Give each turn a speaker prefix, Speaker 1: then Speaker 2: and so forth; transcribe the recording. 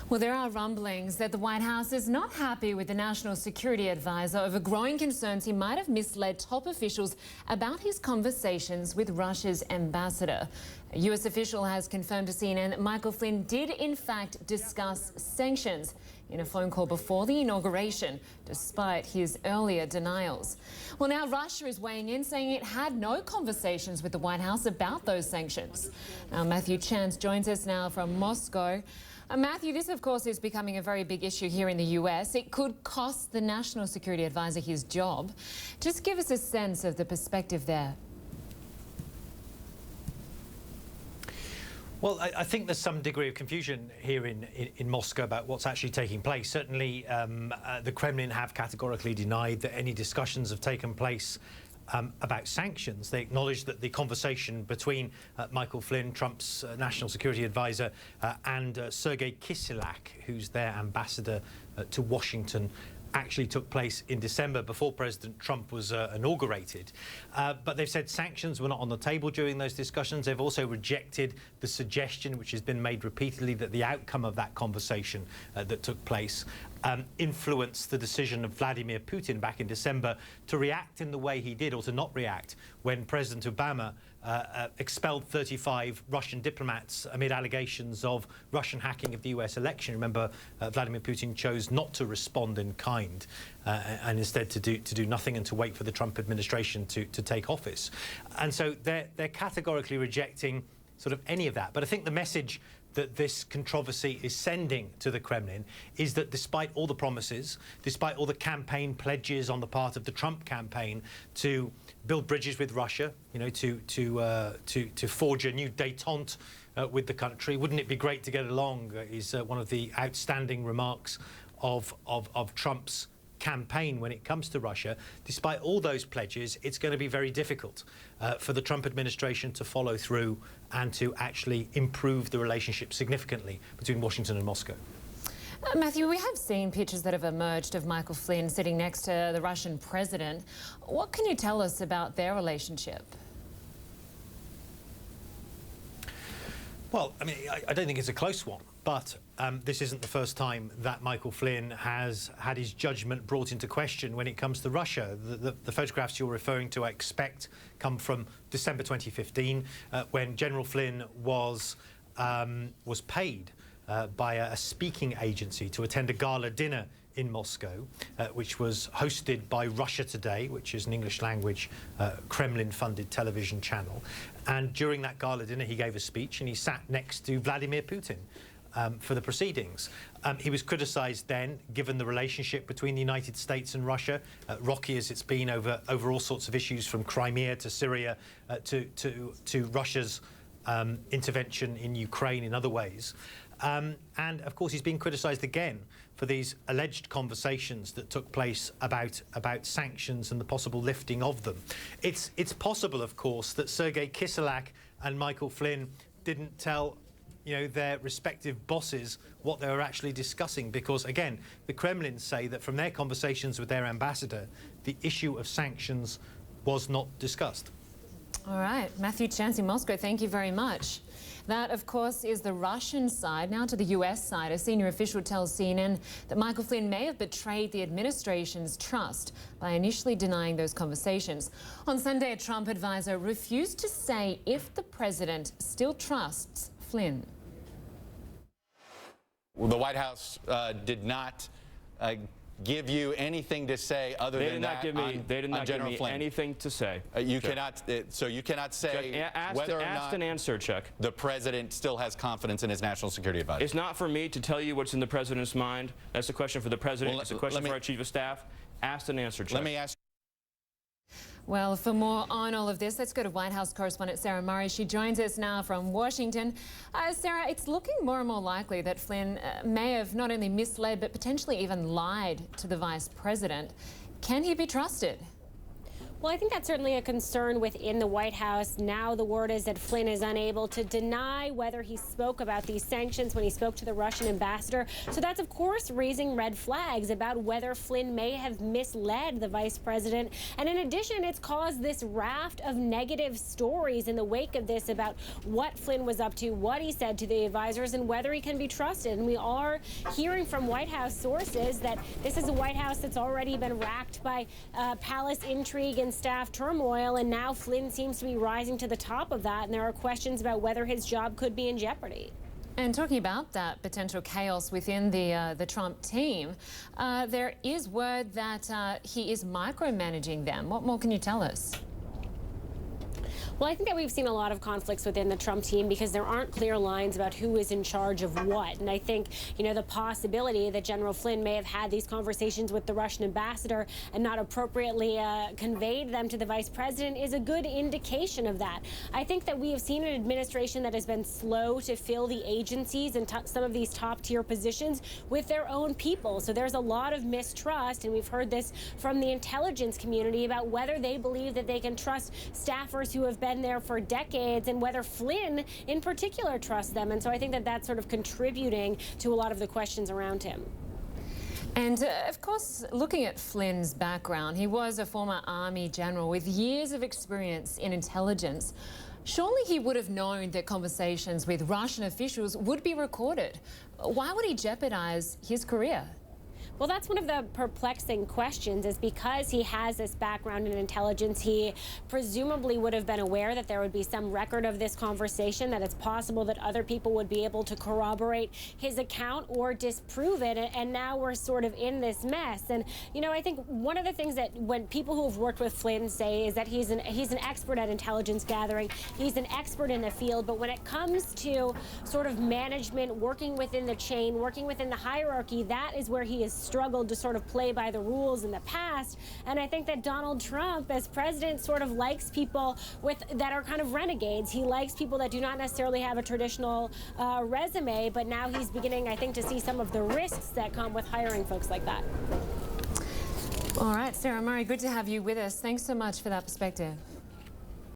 Speaker 1: Well, there are rumblings that the White House is not happy with the National Security Advisor over growing concerns he might have misled top officials about his conversations with Russia's ambassador. A US official has confirmed to CNN that Michael Flynn did in fact discuss sanctions in a phone call before the inauguration, despite his earlier denials. Well, now Russia is weighing in, saying it had no conversations with the White House about those sanctions. Now, Matthew Chance joins us now from Moscow. Matthew, this, of course, is becoming a very big issue here in the US. It could cost the National Security Advisor his job. Just give us a sense of the perspective there.
Speaker 2: Well, I think there's some degree of confusion here in Moscow about what's actually taking place. Certainly, the Kremlin have categorically denied that any discussions have taken place about sanctions. They acknowledge that the conversation between Michael Flynn, Trump's national security advisor, and Sergei Kislyak, who's their ambassador to Washington, actually took place in December before President Trump was inaugurated. But they've said sanctions were not on the table during those discussions. They've also rejected the suggestion, which has been made repeatedly, that the outcome of that conversation that took place influenced the decision of Vladimir Putin back in December to react in the way he did, or to not react, when President Obama expelled 35 Russian diplomats amid allegations of Russian hacking of the US election. Remember, Vladimir Putin chose not to respond in kind and instead to do nothing and to wait for the Trump administration to take office. And so they're categorically rejecting sort of any of that. But I think the message that this controversy is sending to the Kremlin is that despite all the promises, despite all the campaign pledges on the part of the Trump campaign to build bridges with Russia, you know, to forge a new détente with the country, wouldn't it be great to get along, is one of the outstanding remarks of Trump's campaign when it comes to Russia. Despite all those pledges, it's going to be very difficult for the Trump administration to follow through and to actually improve the relationship significantly between Washington and Moscow.
Speaker 1: Matthew, we have seen pictures that have emerged of Michael Flynn sitting next to the Russian president. What can you tell us about their relationship?
Speaker 2: Well, I mean, I don't think it's a close one, but this isn't the first time that Michael Flynn has had his judgment brought into question when it comes to Russia. The photographs you're referring to, I expect, come from December 2015, when General Flynn was paid by a speaking agency to attend a gala dinner in Moscow, which was hosted by Russia Today, which is an English-language Kremlin-funded television channel. And during that gala dinner, he gave a speech, and he sat next to Vladimir Putin for the proceedings. He was criticised then, given the relationship between the United States and Russia, rocky as it's been over all sorts of issues, from Crimea to Syria to Russia's intervention in Ukraine in other ways. And of course, he's been criticised again for these alleged conversations that took place about sanctions and the possible lifting of them. It's possible, of course, that Sergei Kislyak and Michael Flynn didn't tell, you know, their respective bosses what they were actually discussing, because again, the Kremlin say that from their conversations with their ambassador, the issue of sanctions was not discussed.
Speaker 1: All right, Matthew Chance in Moscow, thank you very much. That, of course, is the Russian side. Now to the US side. A senior official tells CNN that Michael Flynn may have betrayed the administration's trust by initially denying those conversations. On Sunday, a Trump advisor refused to say if the president still trusts Flynn.
Speaker 3: Well, the White House did not give you anything to say other than that.
Speaker 4: They did not give me anything to say.
Speaker 3: You cannot. So you cannot say whether or not
Speaker 4: and answer, Chuck.
Speaker 3: The president still has confidence in his national security advisor.
Speaker 4: It's not for me to tell you what's in the president's mind. That's a question for the president. It's a question for our chief of staff. Asked and answered, Chuck.
Speaker 3: Let me ask.
Speaker 1: Well, for more on all of this, let's go to White House correspondent Sara Murray. She joins us now from Washington. Sara, it's looking more and more likely that Flynn may have not only misled but potentially even lied to the vice president. Can he be trusted?
Speaker 5: Well, I think that's certainly a concern within the White House. Now the word is that Flynn is unable to deny whether he spoke about these sanctions when he spoke to the Russian ambassador. So that's, of course, raising red flags about whether Flynn may have misled the vice president. And in addition, it's caused this raft of negative stories in the wake of this about what Flynn was up to, what he said to the advisors, and whether he can be trusted. And we are hearing from White House sources that this is a White House that's already been racked by palace intrigue and staff turmoil, and now Flynn seems to be rising to the top of that, and there are questions about whether his job could be in jeopardy.
Speaker 1: And talking about that potential chaos within the Trump team, there is word that he is micromanaging them. What more can you tell us?
Speaker 5: Well, I think that we've seen a lot of conflicts within the Trump team because there aren't clear lines about who is in charge of what. And I think, you know, the possibility that General Flynn may have had these conversations with the Russian ambassador and not appropriately conveyed them to the vice president is a good indication of that. I think that we have seen an administration that has been slow to fill the agencies and some of these top-tier positions with their own people. So there's a lot of mistrust, and we've heard this from the intelligence community about whether they believe that they can trust staffers who have been there for decades and whether Flynn in particular trusts them. And so I think that that's sort of contributing to a lot of the questions around him.
Speaker 1: And of course, looking at Flynn's background, he was a former Army general with years of experience in intelligence. Surely he would have known that conversations with Russian officials would be recorded. Why would he jeopardize his career?
Speaker 5: Well, that's one of the perplexing questions, is because he has this background in intelligence, he presumably would have been aware that there would be some record of this conversation, that it's possible that other people would be able to corroborate his account or disprove it. And now we're sort of in this mess. And, you know, I think one of the things that when people who have worked with Flynn say is that he's an expert at intelligence gathering. He's an expert in the field. But when it comes to sort of management, working within the chain, working within the hierarchy, that is where he is struggled to sort of play by the rules in the past. And I think that Donald Trump, as president, sort of likes people that are kind of renegades. He likes people that do not necessarily have a traditional resume, but now he's beginning, I think, to see some of the risks that come with hiring folks like that.
Speaker 1: All right, Sara Murray, good to have you with us. Thanks so much for that perspective.